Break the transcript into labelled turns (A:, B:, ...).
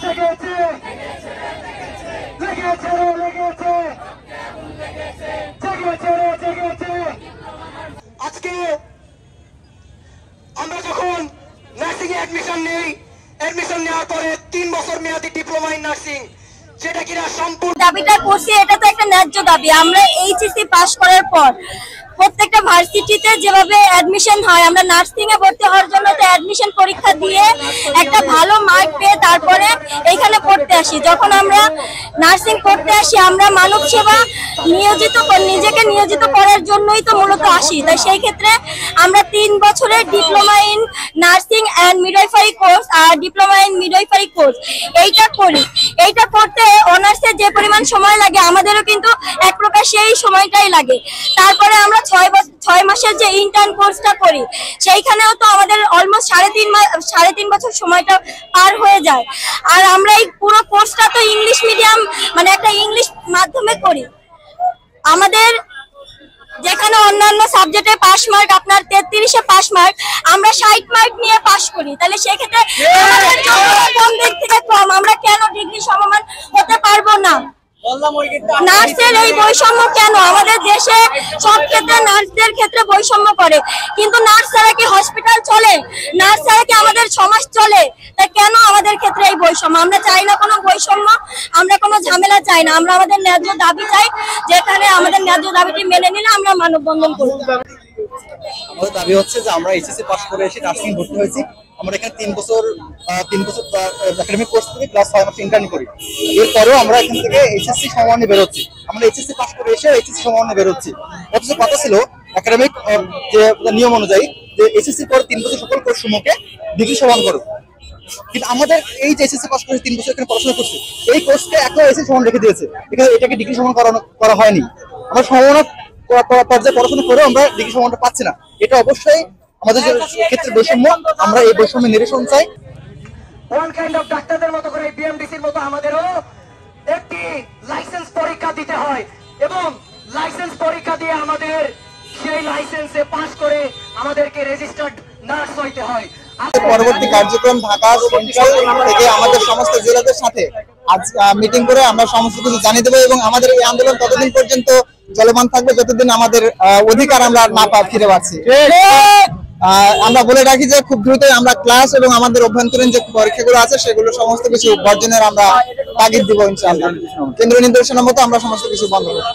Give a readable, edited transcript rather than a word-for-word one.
A: জেগেছে লেগেছে লেগেছে জেগেছে জেগেছে। আজকে আমরা যখন নার্সিং এ অ্যাডমিশন নেওয়ার পরে 3 বছর মেয়াদী ডিপ্লোমা ইন নার্সিং, সেটা কিনা সম্পূর্ণ
B: দাবিটা করছি, এটা তো একটা ন্যায্য দাবি। আমরা এইচএসসি পাস করার পর প্রত্যেকটা ভার্সিটিতে যেভাবে অ্যাডমিশন হয়, আমরা নার্সিং এ ভর্তি হওয়ার জন্য তো অ্যাডমিশন পরীক্ষা দিয়ে একটা ভালো মার্ক পেয়ে তারপরে এইখানে পড়তে আসি। যখন আমরা নার্সিং পড়তে আসি, আমরা মানব সেবা নিজেকে নিয়োজিত করার জন্যই তো মূলত আসি। তাই সেই ক্ষেত্রে আমরা 3 বছরের diploma in nursing and midwifery course আর ডিপ্লোমা ইন মিডওয়াইফারি কোর্স এইটা করি। এইটা করতে অনার্সে যে পরিমাণ সময় লাগে, আমাদেরও কিন্তু এক প্রকার সেই সময়টাই লাগে। তারপরে আমরা 6 মাসের যে ইন্টার্ন কোর্সটা করি, সেইখানেও তো আমাদের অলমোস্ট 3.5 বছর সময়টা পার হয়ে যায়। আর আমরা এই পুরো কোর্সটা তো ইংলিশ মিডিয়াম, মানে একটা ইংলিশ মাধ্যমে করি। আমাদের যেখানে অন্যান্য সাবজেক্টে পাস মার্ক আপনার 33-এ পাস মার্ক, আমরা 60 মার্ক নিয়ে পাস করি। তাহলে সেক্ষেত্রে আমাদের কম দিক থেকে কম, আমরা কেন ডিগ্রি সমমান হতে পারবো না? নার্সের এই বৈষম্য কেন? আমাদের দেশে সব ক্ষেত্রে নার্সদের ক্ষেত্রে বৈষম্য করে, কিন্তু নার্স ছাড়া কি হসপিটাল চলে? নার্স ছাড়া কি আমাদের সমাজ চলে? তাই কেন আমাদের ক্ষেত্রে এই বৈষম্য? আমরা চাই না কোনো বৈষম্য, আমরা কোনো ঝামেলা চাই না। আমরা আমাদের ন্যায্য দাবি চাই, যেখানে আমাদের ন্যায্য দাবিটি মেনে নিলে আমরা মানববন্ধন করব।
C: আমাদের দাবি হচ্ছে যে আমরা এইচএসসি পাস করে এসে নার্সিং ভর্তি হয়েছি। আমরা এখানে 3 বছর একাডেমিক কোর্স থেকে প্লাস 6 মাস ইন্টার্ন করি। এরপরেও আমরা এখান থেকে এইচএসসি সমমানে বেরোচ্ছি। আমরা এইচএসসি পাস করে এসে এইচএসসি সমমানে বেরোচ্ছি। অথচ কথা ছিল একাডেমিক যে নিয়ম অনুযায়ী যে এইচএসসি পরে 3 বছর সকল কোর্স সমূহকে ডিগ্রি সমান করো, কিন্তু আমাদের এই যে এইচএসসি পাস করে 3 বছর এখানে পড়াশোনা করছে, এই কোর্সকে একটা এইচএসসি সমান রেখে দিয়েছে। এটাকে ডিগ্রি সমান করা হয়নি। আমরা সমমানা পর্যায়ে পড়াশোনা করেও আমরা ডিগ্রি সমানটা পাচ্ছি না। এটা অবশ্যই আমাদের ক্ষেত্রে বৈষম্য। আমরা এই বৈষম্যের নিরসন চাই।
A: ওয়ান কাইন্ড অফ ডাক্তারদের মতো করে বিএমডিসির মতো আমাদেরও একটি লাইসেন্স পরীক্ষা দিতে হয়, এবং লাইসেন্স পরীক্ষা দিয়ে আমাদের সেই লাইসেন্সে পাস করে আমাদেরকে রেজিস্টার্ড নার্স হইতে হয়।
C: পরবর্তী কার্যক্রম ঢাকা সেন্ট্রাল থেকে আমাদের সমস্ত জেলাদের সাথে আজ মিটিং করে আমরা সমস্ত কিছু জানিয়ে দেবো, এবং আমাদের এই আন্দোলন ততদিন পর্যন্ত চলমান থাকবে যতদিন আমাদের অধিকার আমরা না ফিরে পাচ্ছি। আমরা বলে রাখি যে খুব দ্রুতই আমরা ক্লাস এবং আমাদের অভ্যন্তরীণ যে পরীক্ষাগুলো আছে সেগুলো সমস্ত কিছু বর্জনের আমরা তাগিদ দিব ইনশাআল্লাহ। কেন্দ্রীয় নির্দেশনা মতো আমরা সমস্ত কিছু বন্ধ করব।